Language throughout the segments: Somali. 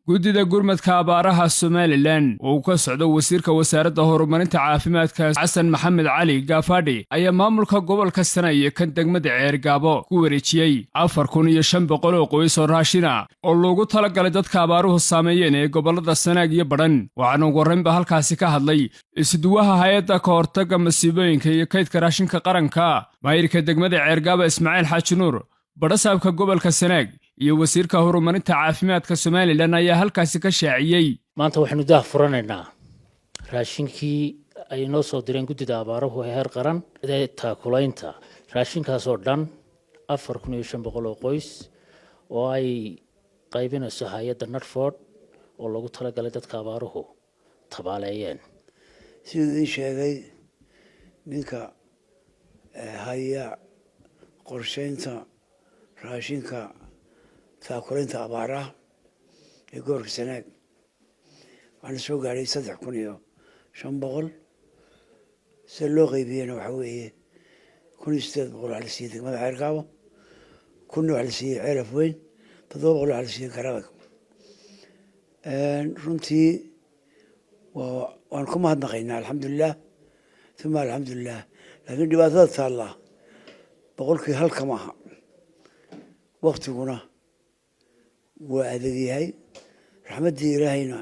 guddida gurmadka abaaraha Somaliland oo ka socda wasiirka wasaaradda horumarinta caafimaadka Xasan Maxamed Cali Gaafadhi ayaa maamulka gobolka Sanaag kan degmada Ceergaabo ku wareejiyay 4500 oo qoys oo raashin ah oo loogu talagalay dadka abaaruhu saameeyeen ee gobolada Sanaag iyo Badhan. waxaana ugu horreynba halkaasi ka hadlay isduwaha hay'adda ka hortagga masiibooyinka iyo kaydka raashinka qaranka maayirka degmada Ceergaabo Ismaaciil Xaaji Nuur barasaabka gobolka Sanaag iyo wasiirka horumarinta caafimaadka Somaliland ayaa halkaasi ka shaaciyay. maanta waxaanu daah furanaynaa raashinkii ay noo soo direen guddida abaaruhu heer qaran ee taakulaynta raashinkaas oo dhan 4500 oo qoys oo ay qaybinayso hay'adda Narford oo lagu talagalay dadka abaaruhu tabaaleeyeen. sidii sheegay ninka haya qorsheynta raashinka taakulaynta abaaraha ee gobolka Sanaag waxaan soo gaaray 3500 si loo qaybiyana waxa weeye 1800 la siiyay degmada Ceergaabo 1000 la siiyay Ceelaf Weyn 700 la siiyay Garadag. runtii waan ku mahadnaqaynaa alxamdulilah thumma alxamdulilah laakiin dhibaatada taalla boqolkii halka maaha waqtiguna waa adag yahay raxmaddii ilaahayna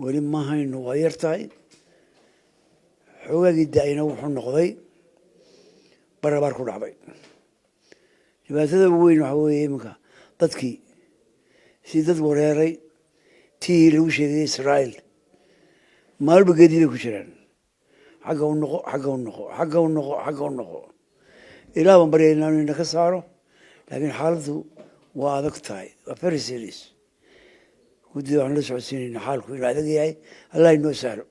weli ma hayno waa yar tahay xoogagii daayna wuxuu noqday barabaar ku dhacday. dhibaatada ugu weyn waxa weeye iminka dadkii si dad wareeray tii lagu sheegay Israa'iil maalba geedii bay ku jiraan xagga u noqo xagga u noqo xagga u noqo xagga u noqo ilaah baan baryaynaa inuu ka saaro laakiin xaaladdu waa adag tahay waa very serious. guddida waxaan la socodsiinaynaa xaalku inuu adag yahay allah inoo sahlo.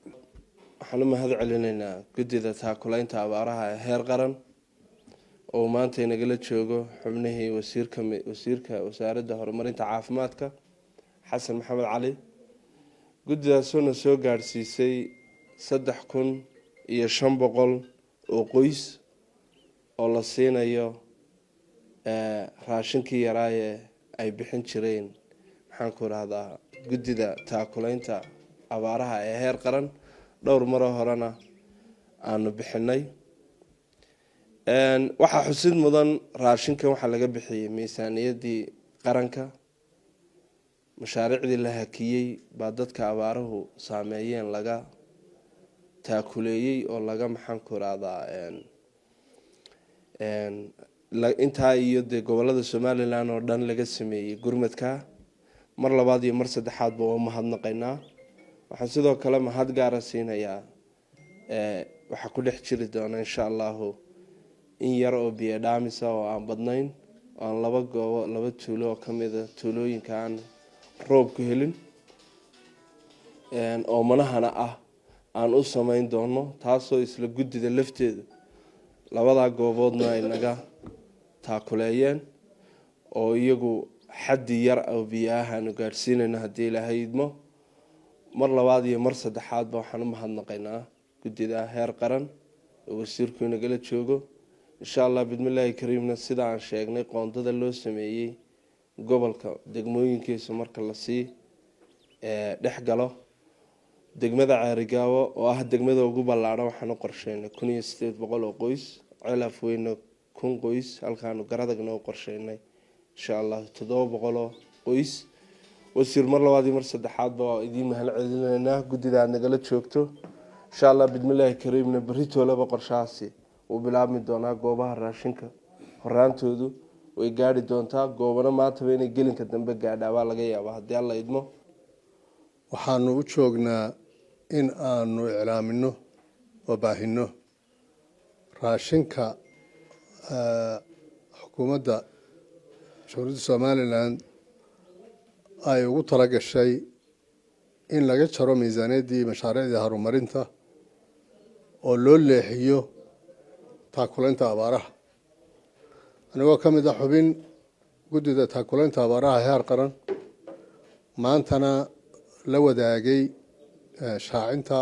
waxaan u mahad celinaynaa guddida taakulaynta abaaraha ee heer qaran oo maanta inagala joogo xubnihii wasiirka wasaaradda horumarinta caafimaadka Xasan Maxamed Cali. guddidaasoo soo gaarsiisay 3500 oo qoys oo la siinayo raashinkii yaraaye ay bixin jireen maxaan ku raahdaa guddida taakulaynta abaaraha ee heer qaran dhowr mar horena aanu bixinay. waxaa xusid mudan raashinkan waxaa laga bixiyay miisaaniyadii qaranka mashaariicdii la hakiyey baa dadka abaaruhu saameeyeen laga taakuleeyey oo laga maxaan ku raahdaa intaa iyo dee gobolada Somaliland oo dhan laga sameeyey gurmadka. mar labaad iyo mar saddexaad baa u mahadnaqaynaa. waxaan sidoo kale mahad gaara siinayaa waxa ku dhex jiri doona insha Allah in yar oo biyo dhaamisa oo aan badnayn oo laba tuulo oo kamid ah tuulooyinka aan roob ku helin oo manahana ah aan u sameyn doono taasoo isla guddida lafteedu labada gooboodna ay naga taakuleeyeen oo iyagu xaddi yar oo biyaha aanu gaarsiinayno haddii Ilaahay idmo. mar labaad iyo mar saddexaad baa waxaan u mahadnaqaynaa guddida heer qaran oo wasiirku inagala joogo. insha Allah bidmillaahi kariimna sida aan sheegnay qoondada loo sameeyay gobolka degmooyinkiisa marka la sii dhex galo degmada Ceergaabo oo ah degmada ugu ballaaran waxaan u qorsheynay 1800 oo qoys Ceelaf Weyn 1000 qoys halkaan Garadagna u qorsheynay insha Allah 700 oo qoys. wasiir mar labaad iyo mar saddexaad baa idin mahad celinaynaa guddida nagala joogto. insha Allah bidmillaahi kariimna baritoolaba qorshahaasi uu bilaabmi doonaa goobaha raashinka horaantoodu way gaari doontaa goobana maanta inay gelinka dambe gaadhaa waa laga yaabaa haddii alla idmo. waxaanu u joognaa in aanu iclaamino oo baahino raashinka xukuumadda jamhuuriyadda Somaliland ay ugu talagashay in laga jaro miisaaniyaddii mashaariicda horumarinta oo loo leexiyo taakulaynta abaaraha. anigoo ka mid ah xubin guddida taakulaynta abaaraha heer qaran maantana la wadaagay shaacinta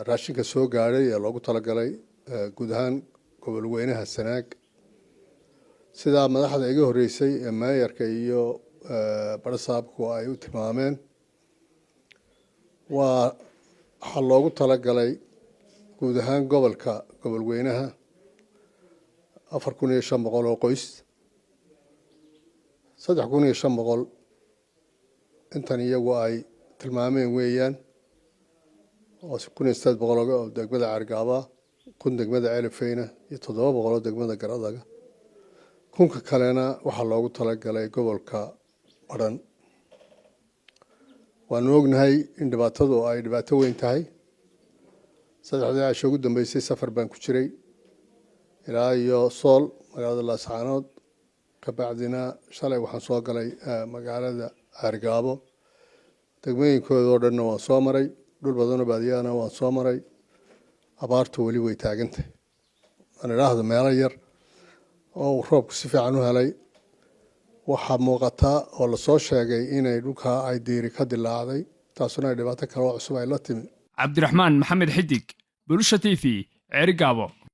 raashinka soo gaadhay ee loogu talagalay guud ahaan gobol weynaha Sanaag sida madaxda iga horeysay ee maayarka iyo barasaabku ay u tilmaameen waxaa loogu talagalay guud ahaan gobol weynaha 4,500 oo qoys 3,500 intan iyagu ay tilmaameen weeyaan oo 1,800 oo degmada Ceergaabo 1,000 degmada Ceelafeyna iyo 700 oo degmada Garadaga kunka kalena waxaa loogu talagalay gobolka Badhan waan ognahay in dhibaatadu ay dhibaato weyn tahay saddexdii casho ugu dambeysay safar baan ku jiray ilaa iyo Sool magaalada Laascaanood ka bacdina shalay waxaan soo galay magaalada Ceergaabo degmooyinkooda oo dhan waan soo maray dhul badan oo baadiyana waan soo maray abaartu wali way taagantay aan ilaahdo meel yar oo roobku si fiican u helay waxaa muuqata oo la soo sheegay inay dhulka ay diiri ka dilaacday taasuna ay dhibaato kale oo cusub ay la timi Cabdiraxmaan Maxamed Xidig Bulsha TV Ceergaabo